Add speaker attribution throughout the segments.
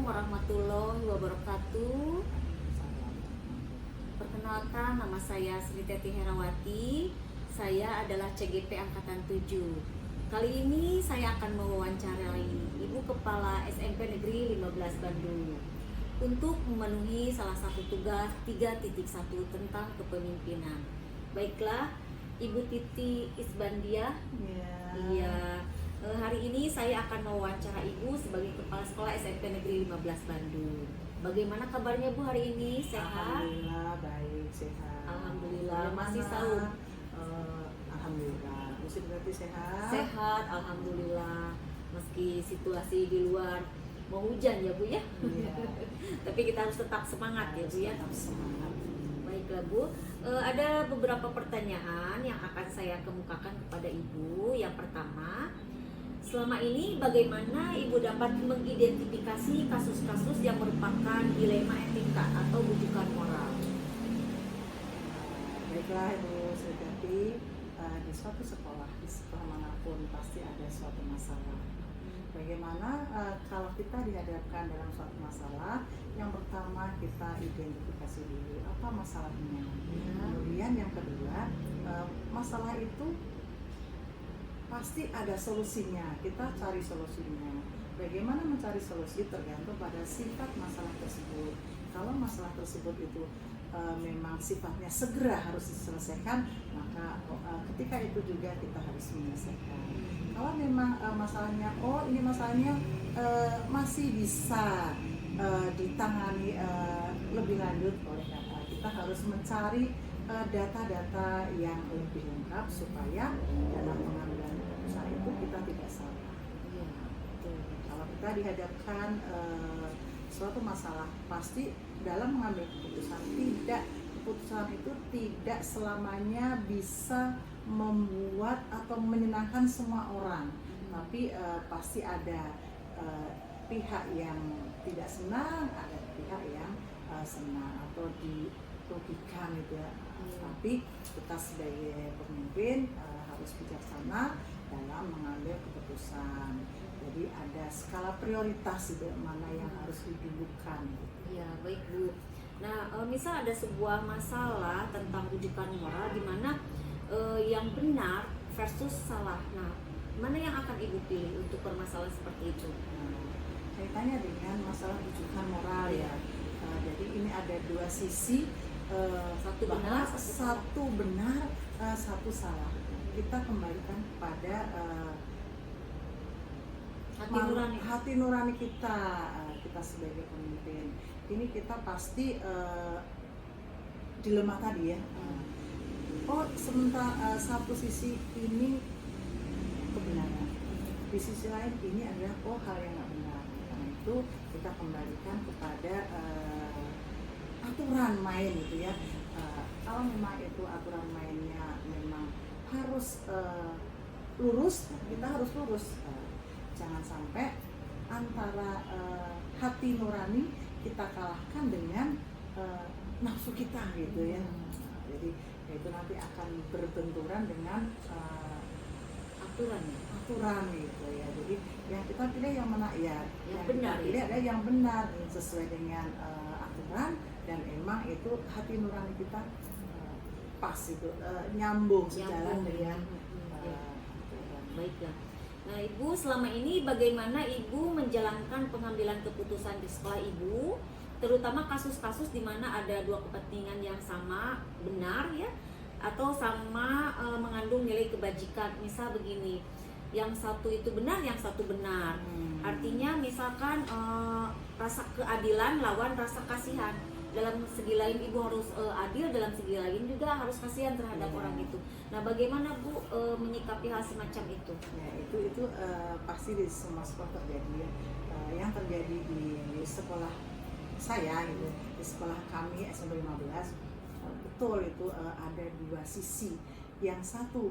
Speaker 1: warahmatullahi wabarakatuh. Perkenalkan, nama saya Sri Teti Herawati. Saya adalah CGP Angkatan 7. Kali ini saya akan mewawancarai Ibu Kepala SMP Negeri 15 Bandung untuk memenuhi salah satu tugas 3.1 tentang kepemimpinan. Baiklah, Ibu Titi Isbandia. Iya. Hari ini saya akan mewawancara Ibu sebagai Kepala Sekolah SMP Negeri 15 Bandung. Bagaimana kabarnya Bu hari ini? Sehat?
Speaker 2: Alhamdulillah baik, sehat.
Speaker 1: Alhamdulillah. Masih sahur?
Speaker 2: Alhamdulillah. Masih berarti sehat?
Speaker 1: Sehat, alhamdulillah. Meski situasi di luar mau hujan ya Bu ya.
Speaker 2: Iya.
Speaker 1: Tapi kita harus tetap semangat ya Bu ya.
Speaker 2: Tetap semangat.
Speaker 1: Baiklah Bu, ada beberapa pertanyaan yang akan saya kemukakan kepada Ibu. Yang pertama, selama ini bagaimana Ibu dapat mengidentifikasi kasus-kasus yang merupakan dilema etika atau rujukan moral?
Speaker 2: Baiklah Ibu Sri, di suatu sekolah, di sekolah manapun pasti ada suatu masalah. Bagaimana kalau kita dihadapkan dalam suatu masalah, yang pertama kita identifikasi dulu apa masalahnya. Kemudian yang kedua, masalah itu pasti ada solusinya, kita cari solusinya. Bagaimana mencari solusi tergantung pada sifat masalah tersebut. Kalau masalah tersebut itu memang sifatnya segera harus diselesaikan, maka ketika itu juga kita harus menyelesaikan. Kalau memang masalahnya, ini masalahnya masih bisa ditangani lebih lanjut, oleh karena kita harus mencari data-data yang lebih lengkap supaya dalam pengambilan keputusan itu kita tidak salah.
Speaker 1: Iya, betul.
Speaker 2: Kalau kita dihadapkan suatu masalah, pasti dalam mengambil keputusan itu tidak selamanya bisa membuat atau menyenangkan semua orang, tapi pasti ada pihak yang tidak senang, ada pihak yang senang atau dirugikan gitu ya. Tapi kita sebagai pemimpin harus bijaksana dalam mengambil keputusan. Jadi ada skala prioritas itu mana yang harus didulukan.
Speaker 1: Iya, baik Bu. Nah, misal ada sebuah masalah tentang rujukan moral di mana yang benar versus salah. Nah, mana yang akan Ibu pilih untuk permasalahan seperti itu?
Speaker 2: Kaitannya dengan masalah rujukan moral ya. Jadi ini ada dua sisi,
Speaker 1: Satu
Speaker 2: bahwa
Speaker 1: benar,
Speaker 2: satu benar, satu salah. Kita kembalikan kepada hati nurani kita, kita sebagai pemimpin. Ini kita pasti dilema tadi ya. Sementara satu sisi ini kebenaran, di sisi lain ini adalah hal yang nggak benar. Karena itu kita kembalikan kepada aturan main gitu ya. Kalau memang itu aturan mainnya memang harus lurus, kita harus lurus. Jangan sampai antara hati nurani kita kalahkan dengan nafsu kita gitu ya. Jadi itu nanti akan berbenturan dengan aturan gitu ya. Jadi yang kita pilih yang mana ya, yang
Speaker 1: benar,
Speaker 2: kita pilih adalah yang benar sesuai dengan aturan, dan emang itu hati nurani kita pas itu nyambung sejalan dengan aturan.
Speaker 1: Baiklah. Nah, Ibu selama ini bagaimana Ibu menjalankan pengambilan keputusan di sekolah Ibu, terutama kasus-kasus di mana ada dua kepentingan yang sama benar ya, atau sama mengandung nilai kebajikan. Misal begini, yang satu itu benar, yang satu benar. Artinya misalkan rasa keadilan lawan rasa kasihan. Dalam segi lain Ibu harus adil, dalam segi lain juga harus kasihan terhadap orang itu. Nah, bagaimana Bu menyikapi hal semacam itu?
Speaker 2: Ya, itu pasti di semua sekolah terjadi ya. Yang terjadi di sekolah saya gitu, di sekolah kami SMP 15, betul itu ada dua sisi. Yang satu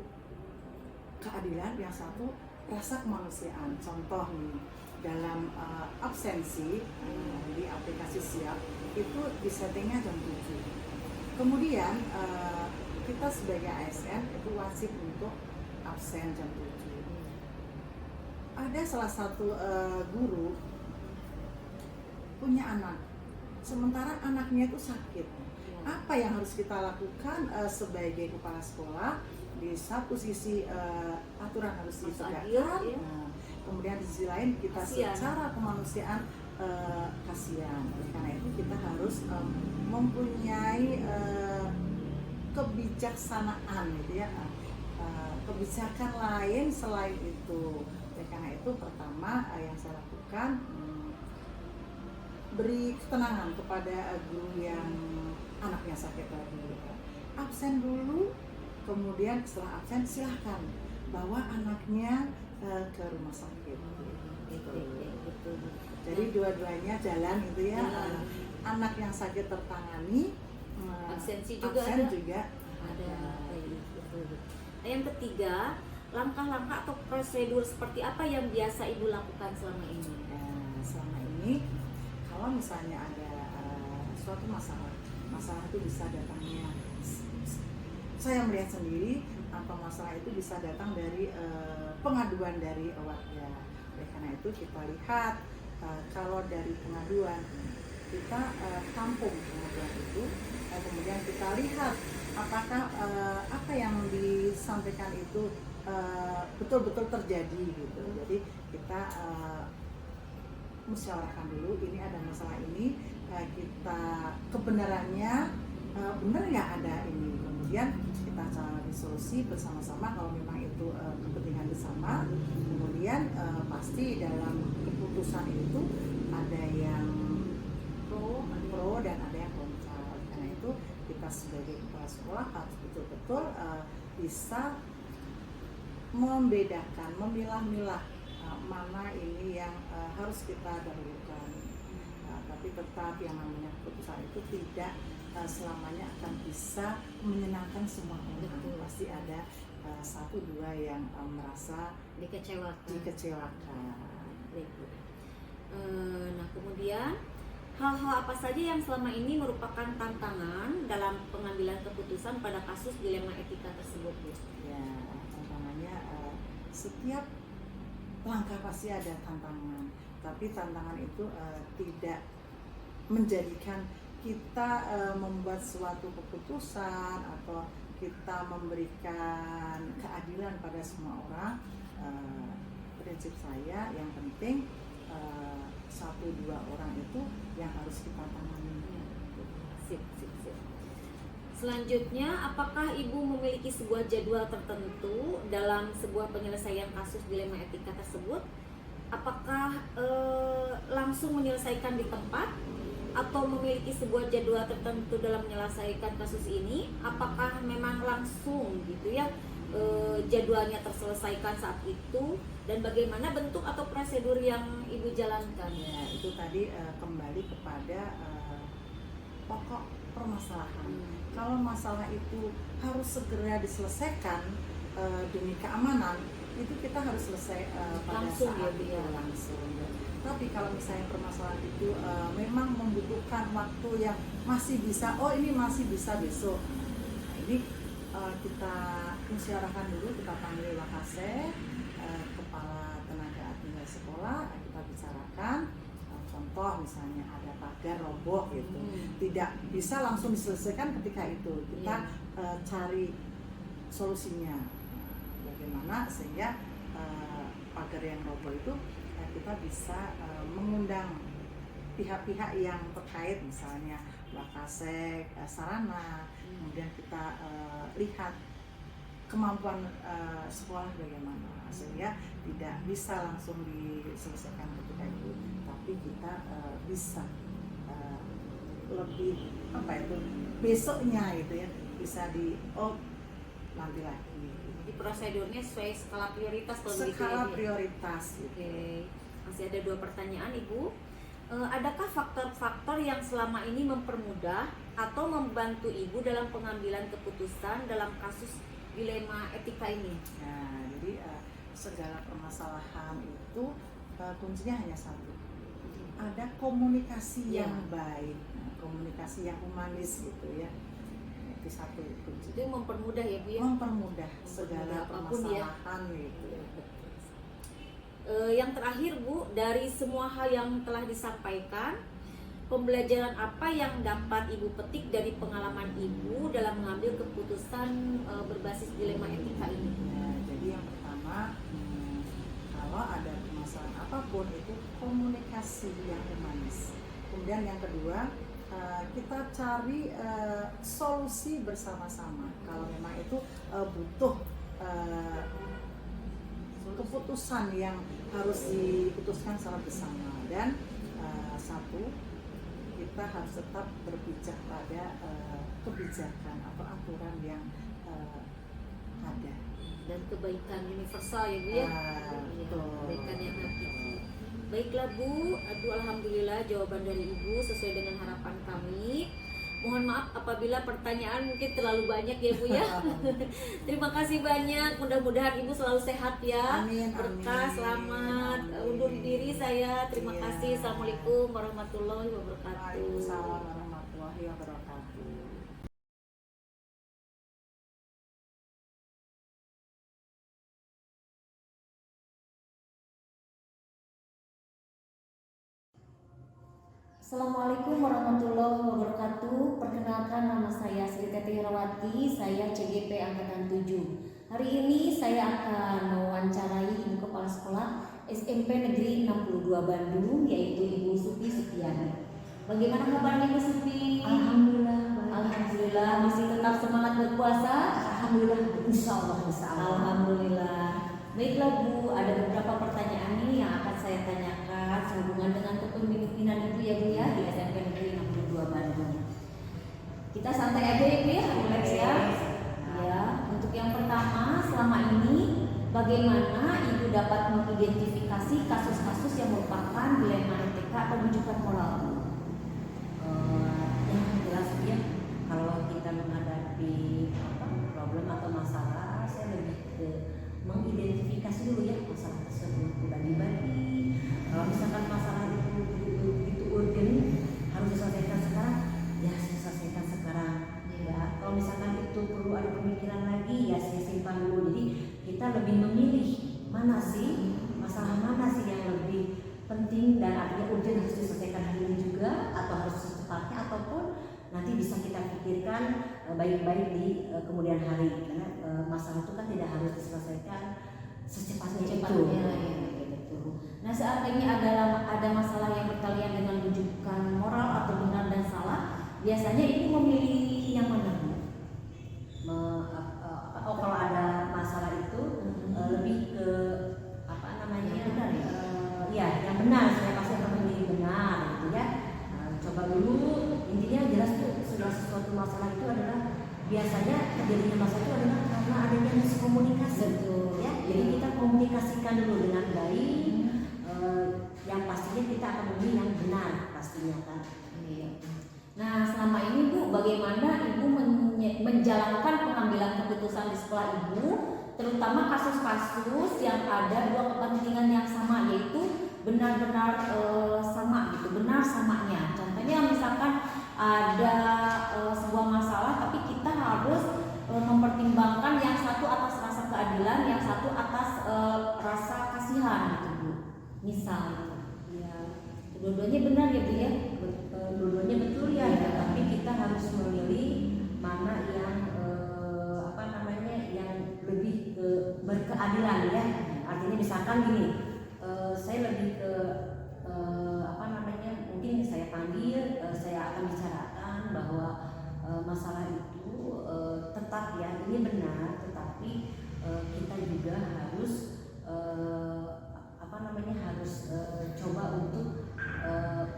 Speaker 2: keadilan, yang satu rasa kemanusiaan. Contoh nih, dalam absensi di aplikasi Siap itu disettingnya jam 7. Kemudian kita sebagai ASN itu wajib untuk absen jam 7. Ada salah satu guru punya anak, sementara anaknya itu sakit. Apa yang harus kita lakukan sebagai kepala sekolah? Di satu sisi aturan harus ditegakkan, kemudian di sisi lain kita secara kemanusiaan kasihan. Oleh karena itu kita harus mempunyai kebijaksanaan gitu ya, kebijakan lain selain itu. Oleh karena itu pertama yang saya lakukan, beri ketenangan kepada guru yang anaknya sakit tadi. Absen dulu, kemudian setelah absen silahkan bawa anaknya ke rumah sakit. Betul. Jadi dua-duanya jalan gitu ya. Anak yang sakit tertangani,
Speaker 1: absensi juga
Speaker 2: absen
Speaker 1: ada.
Speaker 2: juga
Speaker 1: ada. Betul. Nah, yang ketiga, langkah-langkah atau prosedur seperti apa yang biasa Ibu lakukan selama ini?
Speaker 2: Selama ini kalau misalnya ada suatu masalah itu bisa datangnya, saya melihat sendiri tanpa masalah itu bisa datang dari pengaduan dari warga. Oleh karena itu kita lihat kalau dari pengaduan kita tampung pengaduan itu, kemudian kita lihat apakah apa yang disampaikan itu betul-betul terjadi gitu. Jadi kita musyawarahkan dulu, ini ada masalah ini, kita kebenarannya benar nggak ada ini, kemudian kita cari solusi bersama-sama kalau memang itu kepentingan bersama. Kemudian pasti dalam keputusan itu ada yang pro dan ada yang kontra. Karena itu kita sebagai kepala sekolah harus betul-betul bisa membedakan, memilah-milah mana ini yang harus kita dahulukan. Tapi tetap yang namanya keputusan itu tidak selamanya akan bisa menyenangkan semua orang. Pasti ada satu dua yang merasa dikecewakan.
Speaker 1: Nah, kemudian hal-hal apa saja yang selama ini merupakan tantangan dalam pengambilan keputusan pada kasus dilema etika tersebut, Bu?
Speaker 2: Ya, tantangannya setiap langkah pasti ada tantangan, tapi tantangan itu tidak menjadikan kita membuat suatu keputusan atau kita memberikan keadilan pada semua orang. Prinsip saya yang penting satu dua orang itu yang harus kita tangani.
Speaker 1: Sip. Selanjutnya, apakah Ibu memiliki sebuah jadwal tertentu dalam sebuah penyelesaian kasus dilema etika tersebut? Apakah langsung menyelesaikan di tempat atau memiliki sebuah jadwal tertentu dalam menyelesaikan kasus ini? Apakah memang langsung gitu ya jadwalnya terselesaikan saat itu, dan bagaimana bentuk atau prosedur yang Ibu jalankan?
Speaker 2: Ya, itu tadi kembali kepada pokok permasalahan. Kalau masalah itu harus segera diselesaikan demi keamanan, itu kita harus selesai pada
Speaker 1: langsung,
Speaker 2: saat itu langsung. Tapi kalau misalnya permasalahan itu memang membutuhkan waktu yang masih bisa, ini masih bisa besok. Nah, ini kita musyawarahkan dulu, kita panggil Wakasek, kepala tenaga administrasi sekolah, kita bicarakan. Contoh misalnya ada pagar roboh gitu, tidak bisa langsung diselesaikan ketika itu, kita cari solusinya. Bagaimana sehingga pagar yang roboh itu kita bisa mengundang pihak-pihak yang terkait, misalnya Wakasek, sarana, kemudian kita lihat kemampuan sekolah bagaimana, sehingga tidak bisa langsung diselesaikan ketika itu, tapi kita bisa lebih besoknya gitu ya, bisa nanti lagi.
Speaker 1: Di prosedurnya sesuai skala prioritas kalau begitu.
Speaker 2: Skala prioritas gitu.
Speaker 1: Oke. Masih ada 2 pertanyaan, Ibu. Adakah faktor-faktor yang selama ini mempermudah atau membantu Ibu dalam pengambilan keputusan dalam kasus dilema etika ini?
Speaker 2: Nah, jadi segala permasalahan itu kuncinya hanya satu, ada komunikasi yang baik, komunikasi yang humanis gitu ya. Itu satu kunci.
Speaker 1: Itu mempermudah ya, Bu ya?
Speaker 2: Mempermudah segala permasalahan gitu.
Speaker 1: Yang terakhir, Bu, dari semua hal yang telah disampaikan, pembelajaran apa yang dapat Ibu petik dari pengalaman Ibu dalam mengambil keputusan berbasis dilema etika ini?
Speaker 2: Ya, jadi yang pertama, kalau ada permasalahan apapun itu komunikasi yang humanis. Kemudian yang kedua, kita cari solusi bersama-sama. Kalau memang itu butuh keputusan yang harus diputuskan secara bersama. Dan satu, kita harus tetap berpijak pada kebijakan atau aturan yang ada
Speaker 1: Dan kebaikan universal ya Bu ya.
Speaker 2: betul.
Speaker 1: Kebaikan yang hakiki. Baiklah Bu, aduh alhamdulillah jawaban dari Ibu sesuai dengan harapan kami. Mohon maaf apabila pertanyaan mungkin terlalu banyak ya Bu ya. Terima kasih banyak, mudah-mudahan Ibu selalu sehat ya.
Speaker 2: Amin,
Speaker 1: Berkah,
Speaker 2: amin.
Speaker 1: selamat.
Speaker 2: Amin.
Speaker 1: Undur diri saya. Terima
Speaker 2: Iya.
Speaker 1: kasih. Assalamualaikum warahmatullahi wabarakatuh.
Speaker 2: Waalaikumsalam warahmatullahi wabarakatuh.
Speaker 1: Assalamualaikum warahmatullahi wabarakatuh. Perkenalkan, nama saya Sri Teti Herawati, saya CGP Angkatan 7. Hari ini saya akan mewawancarai Ibu Kepala Sekolah SMP Negeri 62 Bandung, yaitu Ibu Supi Setiani. Bagaimana kabarnya Ibu Supi?
Speaker 3: Alhamdulillah.
Speaker 1: Alhamdulillah, masih tetap semangat berpuasa?
Speaker 3: Alhamdulillah, insya Allah.
Speaker 1: Alhamdulillah. Baiklah Bu, ada beberapa pertanyaan nih yang akan saya tanyakan sehubungan dengan kepemimpinan Ibu ya Bu ya di SMP Negeri 62 Bandung. Kita santai aja ya Bu ya, relax ya. Ya, untuk yang pertama, selama ini bagaimana Ibu dapat mengidentifikasi kasus-kasus yang merupakan dilema etika atau rujukan moral?
Speaker 3: Yang jelas ya, kalau kita menghadapi problem atau masalah, saya lebih ke mengidentifikasi dulu ya masalah tersebut dibagi-bagi. Kalau misalkan masalah itu urgent harus diselesaikan sekarang, ya saya selesaikan sekarang. Ya, kalau misalkan itu perlu ada pemikiran lagi, ya saya simpan dulu. Jadi kita lebih memilih mana sih masalah mana sih yang lebih penting dan artinya urgent harus diselesaikan hari ini juga atau harus secepatnya ataupun nanti bisa kita pikirkan baik-baik di kemudian hari karena masalah itu kan tidak harus diselesaikan secepatnya itu.
Speaker 1: Ya, betul. Nah, seandainya ada masalah yang berkaitan dengan rujukan moral atau benar dan salah, biasanya Ibu memilih yang mana?
Speaker 3: Kalau ada masalah itu lebih ke apa namanya
Speaker 1: Yang benar ya?
Speaker 3: Ya yang benar, saya pasti akan memilih benar gitu ya. Coba dulu, intinya jelas tuh segala sesuatu masalah itu adalah biasanya terjadinya masalah itu adalah karena adanya miskomunikasi.
Speaker 1: Betul.
Speaker 3: Ya, jadi kita komunikasikan dulu dengan baik. Yang pastinya kita akan memilih yang benar pastinya kan.
Speaker 1: Iya. Nah, selama ini Bu, bagaimana Ibu menjalankan pengambilan keputusan di sekolah Ibu, terutama kasus-kasus yang ada dua kepentingan yang sama, yaitu benar-benar sama gitu, benar samanya. Contohnya misalkan ada sebuah masalah, tapi kita harus mempertimbangkan yang satu atas rasa keadilan, yang satu atas rasa kasihan gitu Bu. Misal
Speaker 3: Ya,
Speaker 1: dua-duanya benar ya Bu ya?
Speaker 3: dua-duanya betul ya, tapi kita harus memilih mana yang apa namanya yang lebih berkeadilan ya. Artinya misalkan gini, saya lebih ke apa namanya, mungkin saya panggil, saya akan bicarakan bahwa masalah itu tetap ya ini benar, tetapi kita juga harus apa namanya harus coba untuk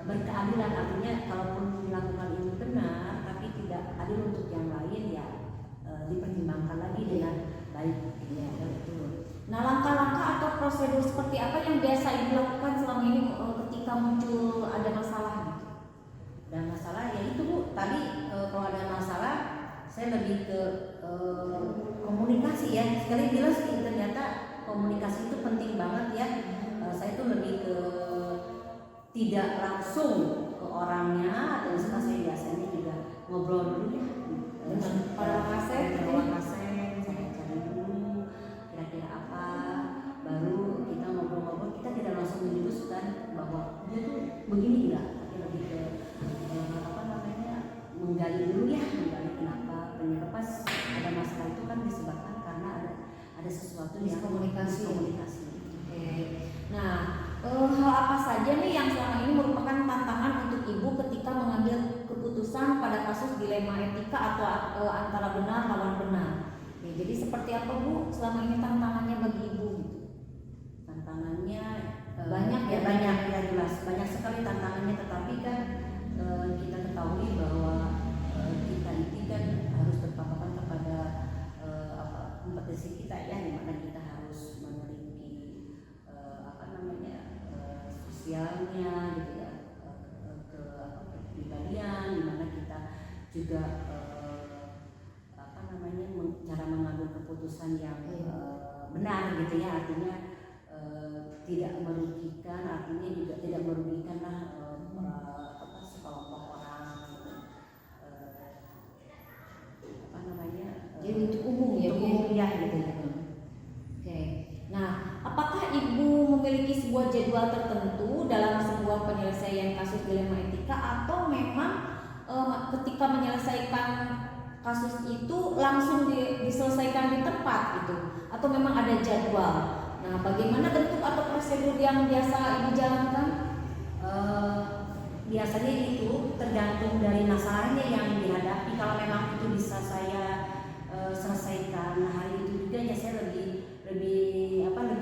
Speaker 3: berkeadilan. Artinya kalaupun dilakukan ini benar tapi tidak adil untuk yang lain ya dipertimbangkan lagi dengan baik ya, betul.
Speaker 1: Nah, langkah-langkah atau prosedur seperti apa yang biasa Ibu lakukan selama ini ketika muncul ada masalah gitu?
Speaker 3: Dan masalah ya itu Bu, tadi kalau ada masalah saya lebih ke komunikasi ya. Sekali bilang sih ternyata komunikasi itu penting banget ya. Saya itu lebih ke tidak langsung ke orangnya, atau misalnya saya biasanya juga ngobrol dulu ya
Speaker 1: Dengan para kaset,
Speaker 3: saya cari dulu kira-kira apa, baru kita ngobrol-ngobrol. Kita tidak langsung memutuskan bahwa dia tuh begini enggak, tapi lebih ke
Speaker 1: kasus dilema etika atau antara benar lawan benar. Ya, jadi seperti apa Bu selama ini tantangannya bagi Ibu gitu?
Speaker 3: Tantangannya
Speaker 1: Banyak ya?
Speaker 3: banyak ya, jelas banyak sekali tantangannya, tetapi kan kita ketahui bahwa kita ini kan harus berpatokan kepada kompetensi kita ya, di mana kita harus memiliki sosialnya gitu ya, kepribadian, di mana kita juga cara mengambil keputusan yang benar gitu ya, artinya tidak merugikan, artinya juga tidak merugikan lah sekelompok orang,
Speaker 1: Jadi untuk umum ya,
Speaker 3: untuk umum ya gitu ya.
Speaker 1: Oke. Nah, apakah Ibu memiliki sebuah jadwal tertentu dalam sebuah penyelesaian kasus dilema etika, atau memang ketika menyelesaikan kasus itu langsung diselesaikan di tempat gitu, atau memang ada jadwal? Nah, bagaimana bentuk atau prosedur yang biasa Ibu jalankan?
Speaker 3: Biasanya itu tergantung dari masalahnya yang dihadapi. Kalau memang itu bisa saya selesaikan hari itu juga ya, saya lebih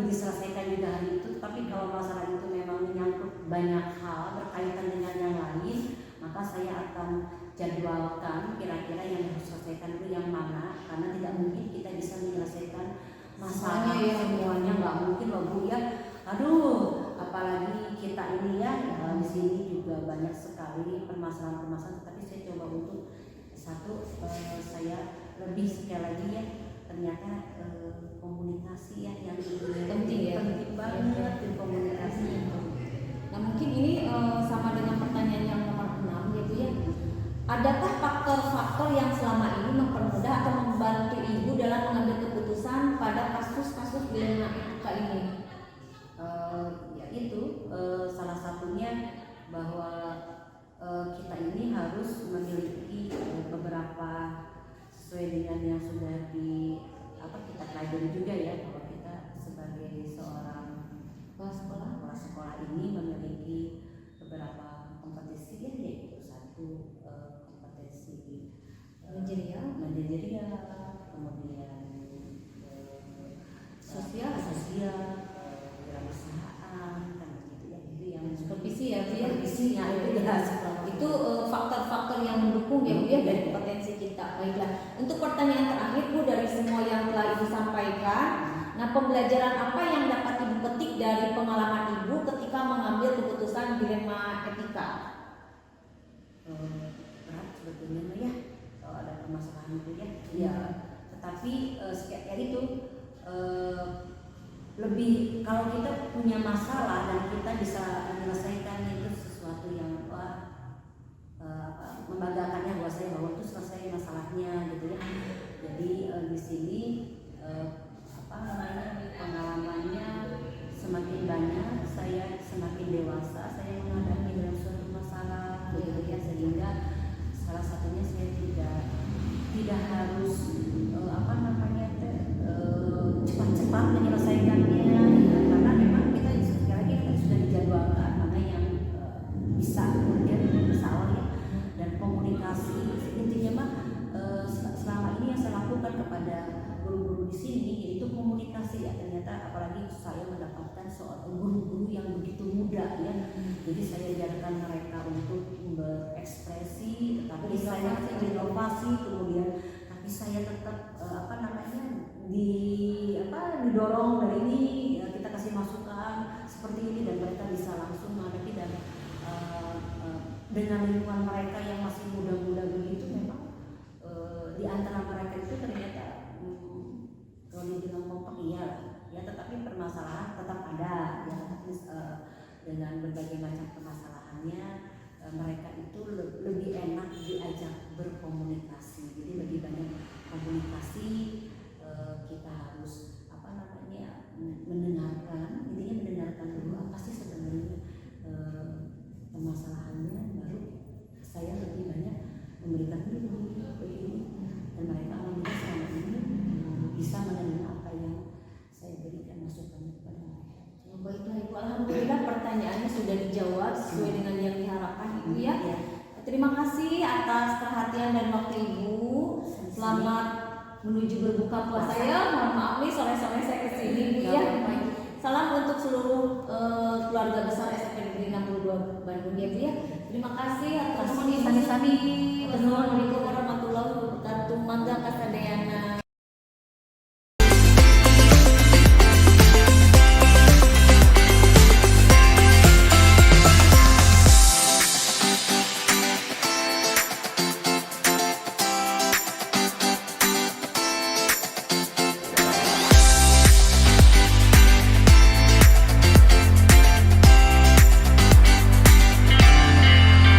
Speaker 3: diselesaikan juga hari itu. Tapi kalau masalah itu memang menyangkut banyak hal berkaitan dengan yang lain, maka saya akan jadwalkan kira-kira yang harus selesaikan dulu yang mana, karena tidak mungkin kita bisa menyelesaikan masalah semuanya, nggak mungkin loh Bu ya. Aduh, apalagi kita ini ya, di sini juga banyak sekali permasalahan-permasalahan, tapi saya coba untuk satu, saya lebih sekali lagi ya, ternyata komunikasi ya yang
Speaker 1: Penting ya?
Speaker 3: penting banget komunikasi itu.
Speaker 1: Nah, mungkin ini sama dengan pertanyaan yang nomor 6 gitu ya. Adakah faktor-faktor yang selama ini mempermudah atau membantu Ibu dalam mengambil keputusan pada kasus-kasus dilema etika ini?
Speaker 3: Ya itu salah satunya bahwa kita ini harus memiliki beberapa sesuai dengan yang sudah kita pelajari juga ya, bahwa kita sebagai seorang kepala sekolah ini memiliki beberapa kompetensi ya, yaitu satu kompetensi manajerial, kemudian sosial, perusahaan kan gitu ya, itu yang
Speaker 1: Supervisi ya, Bu ya?
Speaker 3: supervisinya itu jelas.
Speaker 1: Itu faktor-faktor yang mendukung ya Bu ya dari kompetensi kita. Baiklah, untuk pertanyaan terakhir Bu, dari semua yang telah Ibu sampaikan, nah pembelajaran apa yang dapat Ibu petik dari pengalaman Ibu ketika mengambil keputusan dilema etika?
Speaker 3: Berat sebetulnya ya, kalau ada permasalahan itu ya. Ya, tetapi sekali itu lebih, kalau kita punya masalah dan kita bisa menyelesaikan itu sesuatu yang membanggakannya buat saya, bahwa itu selesai masalahnya gitu ya. Jadi di sini pengalamannya semakin banyak, saya semakin dewasa, saya menghadapi dalam suatu masalah gitu ya, sehingga salah satunya saya tidak harus cepat-cepat menyelesaikannya ya, karena memang kita sekali lagi kita sudah dijadwalkan mana yang bisa kemudian bersalah ya. Dan komunikasi intinya mah selama ini yang saya lakukan kepada guru-guru di sini yaitu komunikasi ya. Ternyata apalagi saya mendapatkan seorang guru-guru yang begitu muda ya, jadi saya biarkan mereka untuk berekspresi, tapi saya berinovasi, kemudian tapi saya tetap didorong dari ini, kita kasih masukan seperti ini, dan mereka bisa langsung menghadapi. Dan dengan lingkungan mereka yang masih muda-muda begitu, memang di antara mereka itu ternyata kalau dibilang kompak iya ya, tetapi permasalahan tetap ada ya, tetapi dengan berbagai macam permasalahannya mereka itu lebih enak diajak berkomunikasi. Jadi lebih banyak komunikasi, kita harus mendengarkan, intinya mendengarkan dulu apa sih sebenarnya permasalahannya, baru saya lebih banyak memberikan dulu begini, dan mereka alhamdulillah selama ini bisa menerima apa yang saya berikan masukan kepada mereka.
Speaker 1: Baiklah Ibu, alhamdulillah pertanyaannya sudah dijawab sesuai dengan yang diharapkan Ibu ya. Terima kasih atas perhatian dan waktu Ibu. Selamat menuju berbuka puasa ya. Mohon maaf nih sore-sore saya kesini Bu ya. Salam untuk seluruh keluarga besar SMP Negeri 62 Bandung ya Bu ya. Terima kasih atas
Speaker 3: Sami-sami.
Speaker 1: Wassalamualaikum warahmatullahi wabarakatuh. Mangga kasadayana.